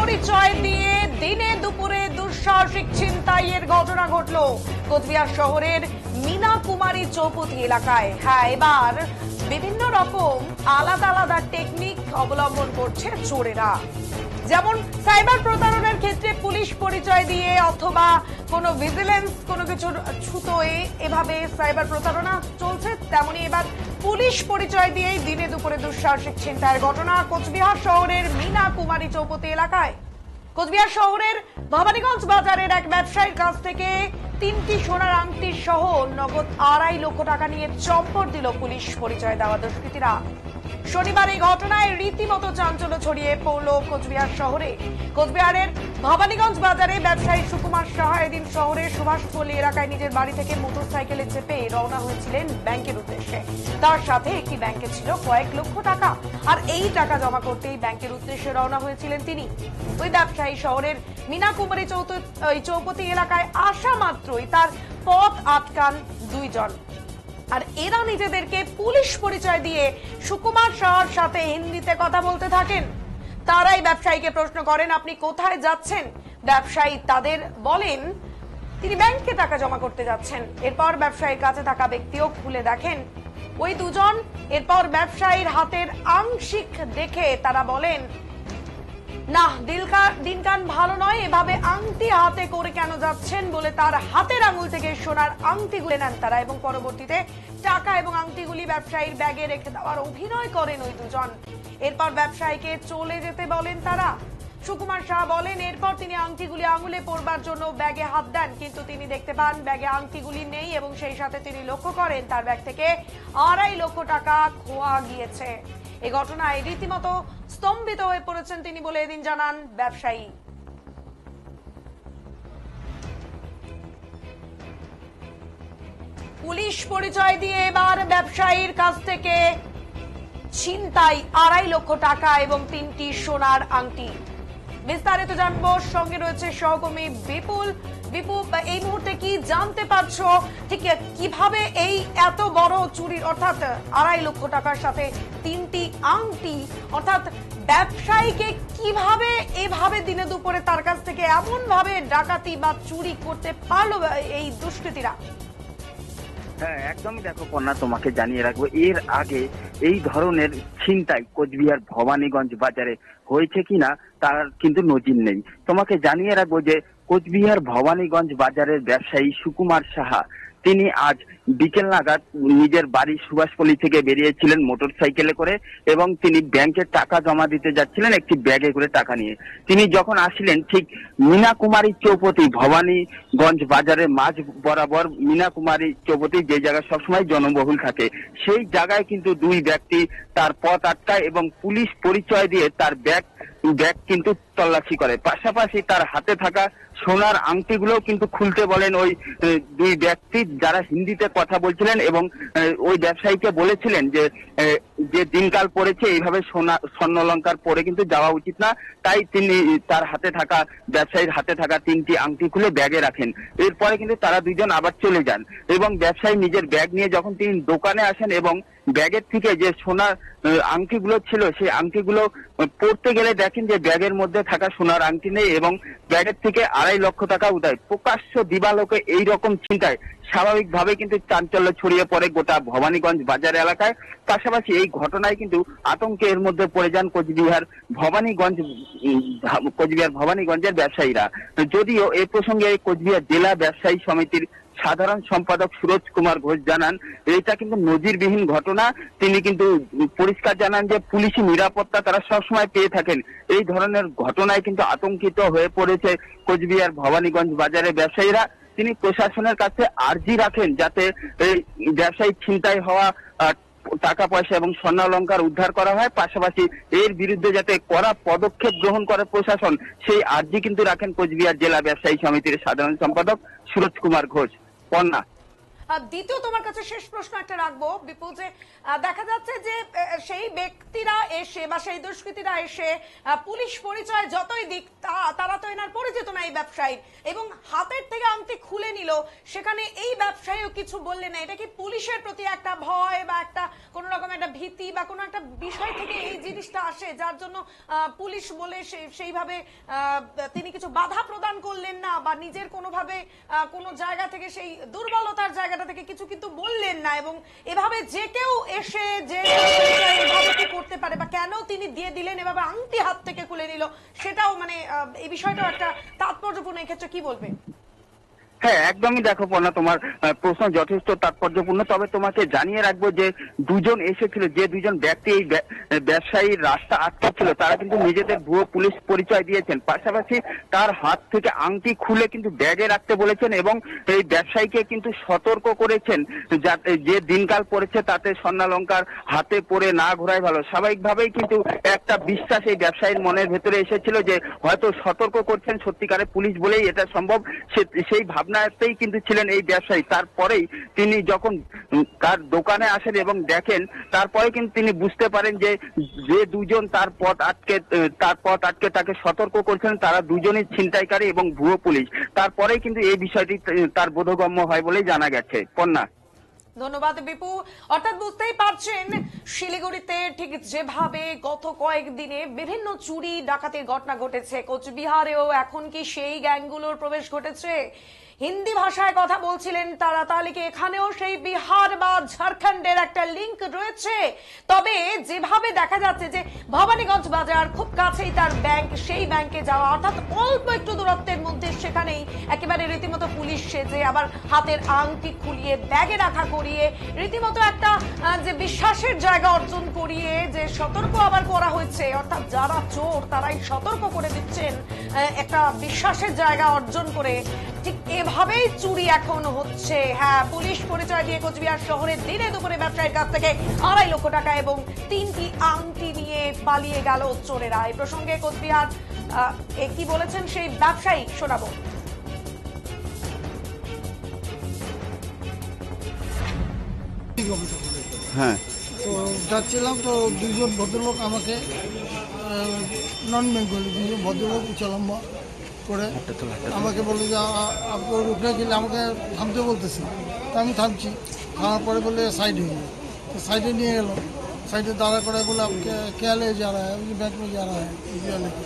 পরিচয় দিয়ে দিনে দুপুরে দুঃসাহসিক ছিনতাইয়ের ঘটনা ঘটল কোচবিহার শহরের মীনা কুমারী চৌপতি এলাকায়। হ্যাঁ, এবার বিভিন্ন রকম আলাদা আলাদা টেকনিক অবলম্বন করছে চোরেরা। যেমন সাইবার প্রতারণার ক্ষেত্রে পুলিশ পরিচয় দিয়ে অথবা কোনো ভিজিলেন্স কোনো কিছুর ছুতোয় এভাবে সাইবার প্রতারণা চলছে, তেমনি এবার পুলিশ পরিচয় দিয়েই দিনে দুপুরে দুঃসাহসিক ছিনতাইয়ের ঘটনা কোচবিহার শহরের মীনা কুমারী চৌপতি এলাকায়। কোচবিহার শহরের ভবানীগঞ্জ বাজারের এক ব্যবসায়ীর কাছ থেকে 3টি সোনার আংটি সহ নগদ 2.5 লক্ষ টাকা নিয়ে চম্পট দিল পুলিশ পরিচয় দেওয়া দুষ্কৃতীরা। শনিবার এই ঘটনায় রীতিমতো চাঞ্চল্য ছড়িয়ে পড়ল কোচবিহার শহরে। কোচবিহারের ভবানীগঞ্জ বাজারে ব্যবসায়ী সুকুমার সাহা এদিন শহরের সুভাষপল্লী এলাকায় নিজের বাড়ি থেকে মোটরসাইকেলে চেপে রওনা হয়েছিলেন ব্যাংকের উদ্দেশ্যে। তার সাথে একটি ব্যাংকে ছিল কয়েক লক্ষ টাকা, আর এই টাকা জমা করতেই ব্যাংকের উদ্দেশ্যে রওনা হয়েছিলেন তিনি। ওই ব্যবসায়ী শহরের মীনা কুমারী চৌপতি এলাকায় আসা মাত্রই তার পথ আটকান দুইজন, আর এরা নিজেদেরকে পুলিশ পরিচয় দিয়ে সুকুমার সাহার সাথে হিন্দিতে কথা বলতে থাকেন। তারাই ব্যবসায়ীকে প্রশ্ন করেন, আপনি কোথায় যাচ্ছেন? ব্যবসায়ী তাদের বলেন তিনি ব্যাংকে টাকা জমা করতে যাচ্ছেন। এরপর ব্যবসায়ীর কাছে থাকা ব্যক্তিও খুলে দেখেন ওই দুজন। এরপর ব্যবসায়ীর হাতের আংশিক দেখে তারা বলেন, না, দিনকান ভালো নয়, এভাবে আংটি হাতে করে কেন যাচ্ছেন বলে তার হাতের আঙুল থেকে সোনার আংটি গুলে নেন তারা, এবং পরবর্তীতে টাকা এবং আংটিগুলি ব্যবসায়ীর ব্যাগে রেখে দেওয়ার অভিনয় করেন ওই দুজন। এরপর ব্যবসায়ীকে চলে যেতে বলেন তারা। সুকুমার শাহ বলেন, এরপর তিনি আংটিগুলি আঙুলে পরবার জন্য ব্যাগে হাত দেন, কিন্তু তিনি দেখতে পান ব্যাগে আংটিগুলি নেই, এবং সেই সাথে তিনি লক্ষ্য করেন তার ব্যাগ থেকে 2.5 লক্ষ টাকা খোয়া গিয়েছে। এই ঘটনায় রীতিমতো স্তম্ভিত হয়ে পড়েছেন তিনি বলে এদিন জানান ব্যবসায়ী। পুলিশ পরিচয় দিয়ে এবার ব্যবসায়ীর কাছ থেকে ছিনতাই 2.5 লক্ষ টাকা এবং 3টি সোনার আংটি। বিস্তারিত জানবো, সঙ্গে রয়েছে সহকর্মী বিপুল। বিপুল, এই মুহূর্তে কি জানতে পারছো, ঠিক কিভাবে এই এত বড় চুরির অর্থাৎ 2.5 লক্ষ টাকার সাথে 3টি আংটি, অর্থাৎ ব্যবসায়ীকে কিভাবে এভাবে দিনে দুপুরে তার কাছ থেকে এমন ভাবে ডাকাতি বা চুরি করতে পারলো এই দুষ্কৃতীরা? হ্যাঁ, একদমই। দেখো কন্যা, তোমাকে জানিয়ে রাখবো, এর আগে এই ধরনের ছিনতাই কোচবিহার ভবানীগঞ্জ বাজারে হয়েছে কিনা তার কিন্তু নজির নেই। তোমাকে জানিয়ে রাখবো যে কোচবিহার ভবানীগঞ্জ বাজারের ব্যবসায়ী সুকুমার সাহা তিনি আজ বিকেল নাগাদ নিজের বাড়ি সুভাষপল্লী থেকে বেরিয়েছিলেন মোটরসাইকেলে করে, এবং তিনি ব্যাংকে টাকা জমা দিতে যাচ্ছিলেন একটি ব্যাগে করে টাকা নিয়ে। তিনি যখন আসলেন ঠিক মীনা কুমারী চৌপতি ভবানীগঞ্জ বাজারের মাঝ বরাবর মীনা কুমারী চৌপতি যে জায়গায় সবসময় জনবহুল থাকে, সেই জায়গায় কিন্তু দুই ব্যক্তি তার পথ আটকায় এবং পুলিশ পরিচয় দিয়ে তার ব্যাগ কিন্তু তল্লাশি করে। পাশাপাশি তার হাতে থাকা সোনার আংটিগুলো কিন্তু খুলতে বলেন ওই দুই ব্যক্তি যারা হিন্দিতে কথা বলছিলেন, এবং ওই ব্যবসায়ীকে বলেছিলেন যে দিনকাল পড়েছে, এইভাবে স্বর্ণালংকার পরে কিন্তু যাওয়া উচিত না, তাই তিনি তার হাতে থাকা ব্যবসায়ীর হাতে থাকা 3টি আংটি খুলে ব্যাগে রাখেন। এরপরে কিন্তু তারা দুইজন আবার চলে যান, এবং ব্যবসায়ী নিজের ব্যাগ নিয়ে যখন তিনি দোকানে আসেন এবং ব্যাগের থেকে যে সোনার আংটিগুলো ছিল সেই আংটিগুলো পড়তে গেলে দেখেন যে ব্যাগের মধ্যে থাকা সোনার আংটি নেই, এবং ব্যাগের থেকে 2.5 লক্ষ টাকা উধায়। প্রকাশ্য দিবালোকে এইরকম ছিনতাই স্বাভাবিকভাবে কিন্তু চাঞ্চল্য ছড়িয়ে পড়ে গোটা ভবানীগঞ্জ বাজার এলাকায়। পাশাপাশি এই ঘটনায় কিন্তু আতঙ্কের মধ্যে পড়ে যান কোচবিহার ভবানীগঞ্জের ব্যবসায়ীরা। যদিও এ প্রসঙ্গে কোচবিহার জেলা ব্যবসায়ী সমিতির সাধারণ সম্পাদক সুরজ কুমার ঘোষ জানান, এটা কিন্তু নজিরবিহীন ঘটনা। তিনি কিন্তু পরিষ্কার জানান যে পুলিশি নিরাপত্তা তারা সবসময় পেয়ে থাকেন। এই ধরনের ঘটনায় কিন্তু আতঙ্কিত হয়ে পড়েছে কোচবিহার ভবানীগঞ্জ বাজারের ব্যবসায়ীরা। তিনি প্রশাসনের কাছে আর্জি রাখেন যাতে এই ব্যবসায়ী ছিনতাই হওয়া টাকা পয়সা এবং স্বর্ণালংকার উদ্ধার করা হয়, পাশাপাশি এর বিরুদ্ধে যাতে কড়া পদক্ষেপ গ্রহণ করে প্রশাসন, সেই আর্জি কিন্তু রাখেন কোচবিহার জেলা ব্যবসায়ী সমিতির সাধারণ সম্পাদক সুরজ কুমার ঘোষ। কন্যা, দ্বিতীয় তোমার কাছে শেষ প্রশ্ন একটা রাখবো বিপু, যে দেখা যাচ্ছে যে সেই ব্যক্তিরা এসে বা সেই দুষ্কৃতীরা এসে পুলিশ পরিচয় যতই দিক তারা তো এনার পরিচিত না এই ব্যবসায়ী, এবং হাতের থেকে আংটি খুলে নিল, সেখানে এই ব্যবসায়ীও কিছু বললেন না। এটা কি পুলিশের প্রতি একটা ভয় বা একটা কোন রকম একটা ভীতি বা কোনো একটা বিষয় থেকে এই জিনিসটা আসে, যার জন্য পুলিশ বলে সেইভাবে তিনি কিছু বাধা প্রদান করলেন না বা নিজের কোনোভাবে কোনো জায়গা থেকে সেই দুর্বলতার জায়গাটা থেকে কিছু কিন্তু বললেন না, এবং এভাবে যে কেউ এসে যে এভাবে কি করতে পারে বা কেন তিনি দিয়ে দিলেন এভাবে আংটি হাত থেকে খুলে নিল, সেটাও মানে এই বিষয়টাও একটা তাৎপর্যপূর্ণ। এক্ষেত্রে কি বলবে? হ্যাঁ, একদমই দেখো পর্ণা, তোমার প্রশ্ন যথেষ্ট তাৎপর্যপূর্ণ। তবে তোমাকে জানিয়ে রাখবো যে দুজন এসেছিল, যে দুজন ব্যক্তি এই ব্যবসায়ীর রাস্তা আটকাচ্ছিল, তারা কিন্তু নিজেদের ভুয়ো পুলিশ পরিচয় দিয়েছেন। পাশাপাশি তার হাত থেকে আংটি খুলে কিন্তু ব্যাগে রাখতে বলেছেন এবং এই ব্যবসায়ীকে কিন্তু সতর্ক করেছেন যাতে যে দিনকাল পড়েছে তাতে স্বর্ণালংকার হাতে পরে না ঘোরাই ভালো। স্বাভাবিকভাবেই কিন্তু একটা বিশ্বাস এই ব্যবসায়ীর মনের ভেতরে এসেছিল যে হয়তো সতর্ক করছেন সত্যিকারে পুলিশ বলেই এটা সম্ভব, সেই ভাবনাতেই কিন্তু ছিলেন এই ব্যবসায়ী। তারপরেই তিনি যখন তার দোকানে আসেন এবং দেখেন, তারপরে কিন্তু তিনি বুঝতে পারেন যে যে দুজন তার পথ আটকে তাকে সতর্ক করছেন তারা দুজনই ছিনতাইকারী এবং ভুয়ো পুলিশ। তারপরেই কিন্তু এই বিষয়টি তার বোধগম্য হয় বলেই জানা গেছে। পন্না, ধন্যবাদ বিপু। অর্থাৎ বুঝতেই পারছেন শিলিগুড়িতে ঠিক যেভাবে গত কয়েকদিনে বিভিন্ন চুরি ডাকাতির ঘটনা ঘটেছে, কোচবিহারেও এখন কি সেই গ্যাংগুলোর প্রবেশ ঘটেছে? হিন্দি ভাষায় কথা বলছিলেন তারা, তাহলে কি এখানেও সেই বিহার বা ঝাড়খণ্ডের একটা লিংক রয়েছে? তবে যেভাবে দেখা যাচ্ছে যে ভবানীগঞ্জ বাজার খুব কাছেই তার ব্যাংক, সেই ব্যাংকে যাওয়া অর্থাৎ অল্প একটু দূরত্বের মধ্যে, সেখানেই একেবারে রীতিমতো পুলিশ সেজে আবার হাতের আংটি খুলিয়ে ব্যাগে রাখা করিয়ে রীতিমতো একটা যে বিশ্বাসের জায়গা অর্জন করিয়ে যে সতর্ক আবার করা হয়েছে, অর্থাৎ যারা চোর তারাই সতর্ক করে দিচ্ছেন একটা বিশ্বাসের জায়গা অর্জন করে। ঠিক এভাবেই চুরি এখন হচ্ছে। হ্যাঁ, পুলিশ পরিচয় দিয়ে কোচবিহার শহরের দিনে দুপুরে ব্যবসায়ীর কাছ থেকে 2.5 লক্ষ টাকা এবং 3টি আংটি নিয়ে পালিয়ে গেল চোরেরা। এই প্রসঙ্গে কোচবিহার কি বলেছেন সেই ব্যবসায়ী শোনাবো। হ্যাঁ, তো যাচ্ছিলাম, তো দুজন ভদ্রলোক আমাকে নন বেঙ্গলি দুজন ভদ্রলোক উচালম্বা করে আমাকে বললো যে আপনি রুখে গেলে আমাকে থামতে বলতেছে। তো আমি থামছি, থামার পরে বলে সাইডে নিয়ে, তো সাইডে নিয়ে গেলো। সাইডে দাঁড়া করে বলে आपके क्या ले जा रहा है, बैंक में जा रहा है लेके।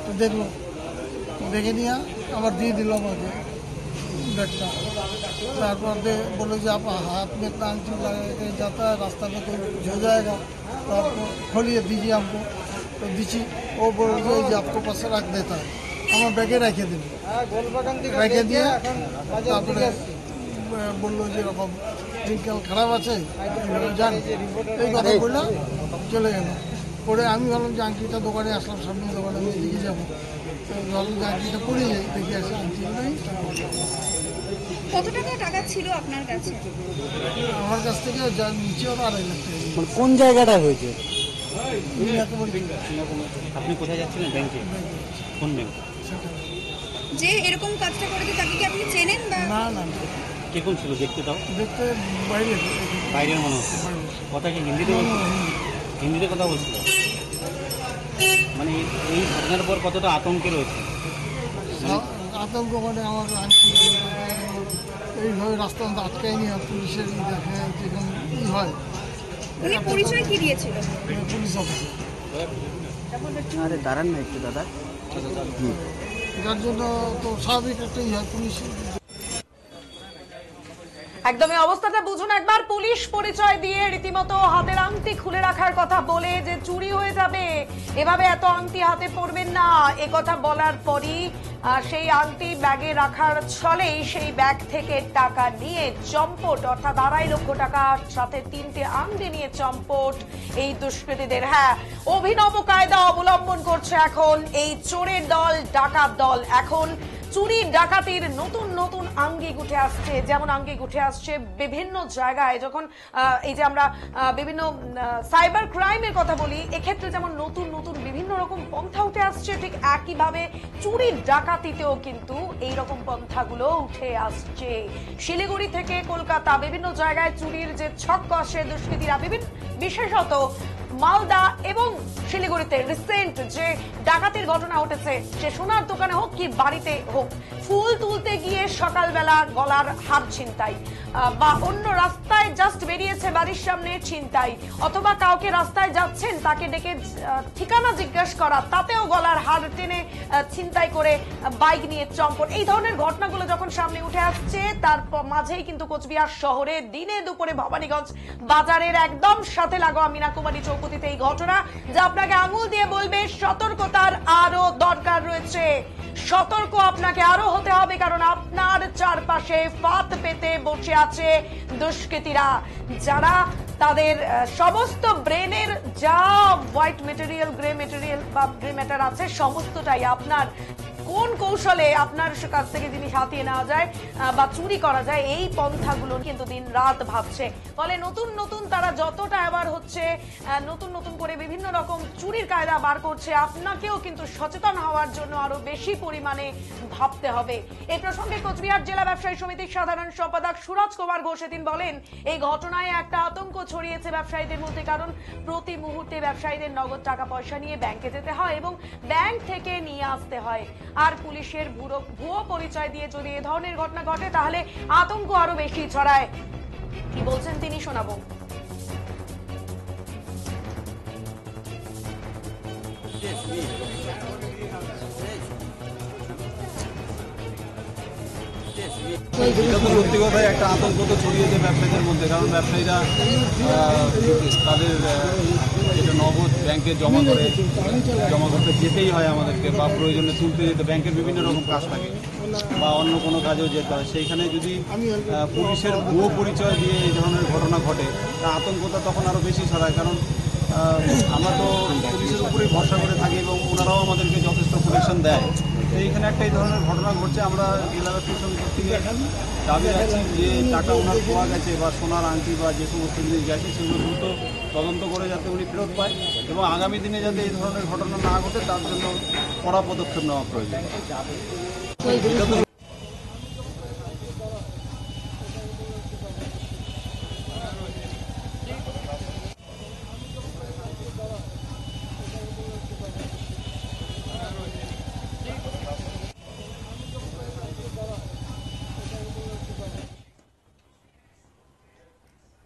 তো দেখলো, দেখে নিয়ে আবার দিয়ে দিল আমাকে बैगटा। তারপর बोले जो आप हाथ में इतना आंटी लगा के जाता है, रास्ता में कोई कुछ हो जाएगा तो आप खोलिए दीजिए हमको। तो दीची वो बोल जो आपको पास रख देता है, আমার ব্যাগে রেখে দিল। রেখে দিয়ে তারপরে বললো যে এরকম দিনকাল খারাপ আছে যান, এই কথা বললো, চলে গেল। পরে আমি ভাবলাম যে আংটিটা দোকানে আসলাম, সামনে দোকানে আমি এদিকে যাবো, ভাবলাম যে আংটিটা পড়ে যাই, দেখে আসি আংটি নেই। কত টাকা ছিল আপনার কাছে? আমার কাছ থেকে যা নিচে 2.5 লাখ টাকা। মানে কোন জায়গাটা হয়েছে? আপনি কোথায় যাচ্ছিলেন? ব্যাংকে? কোন ব্যাংক? যে এরকম কাজটা করেছে তাকে কি আপনি চেনেন? বা না না, কে কোন ছিল দেখতে? তাও দেখতে বাইরে, বাইরের মনে হচ্ছে। কথা কি হিন্দিতে বলছিল? হিন্দিতে কথা বলছিল। মানে এই ঘটনার পর কতটা আতঙ্কে রয়েছে? আতঙ্ক মানে আমার আংটি এইভাবে রাস্তা আটকাই নিয়ে পুলিশের দেখে যেরকম ই হয়। উনি পরিচয় কি দিয়েছিল? পুলিশ অফিসার, আরে দাঁড়ান না একটু দাদা। যার জন্য তো স্বাভাবিক একটা ই হয় পুলিশ। একদমই অবস্থাটা বুঝুন একবার। পুলিশ পরিচয় দিয়ে রীতিমতো হাতের আংটি খুলে রাখার কথা বলে যে চুরি হয়ে যাবে, এভাবে এত আংটি হাতে পড়বেন না, এ কথা বলার পরই সেই আংটি ব্যাগে রাখার ছলেই সেই ব্যাগ থেকে টাকা নিয়ে চম্পট, অর্থাৎ 2.5 লক্ষ টাকার সাথে 3টে আংটি নিয়ে চম্পট এই দুষ্কৃতীদের। হ্যাঁ, অভিনব কায়দা অবলম্বন করছে এখন এই চোরের দল, ডাকাত দল। এখন চুরি ডাকাতির নতুন নতুন আঙ্গিক উঠে আসছে, যেমন আঙ্গিক উঠে আসছে বিভিন্ন জায়গায়। যখন এই যে আমরা বিভিন্ন সাইবার ক্রাইমের কথা বলি, এক্ষেত্রে যেমন নতুন নতুন বিভিন্ন রকম পন্থা উঠে আসছে, ঠিক একইভাবে চুরির ডাকাতিতেও কিন্তু এই রকম পন্থাগুলো উঠে আসছে। শিলিগুড়ি থেকে কলকাতা বিভিন্ন জায়গায় চুরির যে ছক কষে দুষ্কৃতীরা বিশেষত মালদা এবং শিলিগুড়িতে রিসেন্ট যে ডাকাতির ঘটনা ঘটেছে, সে সোনার দোকানে হোক কি বাড়িতে হোক, ফুল তুলতে গিয়ে সকালবেলা গলার হার ছিনতাই, বা অন্য রাস্তায় জাস্ট বেরিয়েছে বাড়ির সামনে ছিনতাই, অথবা কাউকে রাস্তায় যাচ্ছেন তাকে ডেকে ঠিকানা জিজ্ঞেস করা, তাতেও গলার হার টেনে ছিনতাই করে বাইক নিয়ে চম্পট। এই ধরনের ঘটনাগুলো যখন সামনে উঠে আসছে, তার মাঝেই কিন্তু কোচবিহার শহরে দিনে দুপুরে ভবানীগঞ্জ বাজারের একদম সাথে লাগোয়া মীনাকুমারী চৌপতিতে এই ঘটনা, যা আপনাকে আঙুল দিয়ে বলবে সতর্কতার আরো দরকার রয়েছে। সতর্ক আপনাকে আরো হতে হবে, কারণ আপনার চারপাশে ফাঁদ পেতে বসে আছে দুষ্কৃতীরা, যারা তাদের সমস্ত ব্রেনের যা হোয়াইট মেটেরিয়াল, গ্রে মেটেরিয়াল বা গ্রে ম্যাটার আছে, সমস্তটাই আপনার কোন কৌশলে আপনার কাছ থেকে জিনিস হাতিয়ে নেওয়া যায় বা চুরি করা যায়, এই পন্থাগুলো কিন্তু দিন রাত ভাবছে। ফলে নতুন নতুন তারা যতটা আবার হচ্ছে, নতুন নতুন করে বিভিন্ন রকম চুরির কায়দা বার করছে, আপনাকেও কিন্তু সচেতন হওয়ার জন্য আরো বেশি পরিমাণে ভাবতে হবে। এই প্রসঙ্গে কোচবিহার জেলা ব্যবসায়ী সমিতির সাধারণ সম্পাদক সুরজ কুমার ঘোষ এদিন বলেন, এই ঘটনায় একটা আতঙ্ক ছড়িয়েছে ব্যবসায়ীদের মধ্যে, কারণ প্রতি মুহূর্তে ব্যবসায়ীদের নগদ টাকা পয়সা নিয়ে ব্যাংকে যেতে হয় এবং ব্যাংক থেকে নিয়ে আসতে হয়। আর পুলিশের ভুয়ো পরিচয় দিয়ে যদি এ ধরনের ঘটনা ঘটে, তাহলে আতঙ্ক আরো বেশি ছড়ায়। কি বলছেন তিনি, শোনাবো। এটা তো সত্যি কথাই একটা আতঙ্ক তো ছড়িয়েছে ব্যবসায়ীদের মধ্যে, কারণ ব্যবসায়ীরা তাদের যেটা নগদ ব্যাংকে জমা করতে যেতেই হয় আমাদেরকে, বা প্রয়োজনে তুলতে যেতে ব্যাংকের বিভিন্ন রকম কাজ থাকে বা অন্য কোনো কাজেও যেতে হয়। সেইখানে যদি পুলিশের ভুয়ো পরিচয় দিয়ে এই ধরনের ঘটনা ঘটে, তা আতঙ্কটা তখন আরও বেশি ছড়ায়। কারণ আমরা তো পুলিশের উপরেই ভরসা করে থাকি এবং ওনারাও আমাদেরকে যথেষ্ট প্রোটেকশন দেয়। তো এইখানে একটা এই ধরনের ঘটনা ঘটছে। আমরা জেলা ব্যবসায়ী সমিতির থেকে দাবি রাখছি যে টাকা ওনার পাওয়া গেছে বা সোনার আংটি বা যে সমস্ত জিনিস গেছে সেগুলো দ্রুত তদন্ত করে যাতে উনি ফেরত পায় এবং আগামী দিনে যাতে এই ধরনের ঘটনা না ঘটে তার জন্য কড়া পদক্ষেপ নেওয়া প্রয়োজন। এটা তো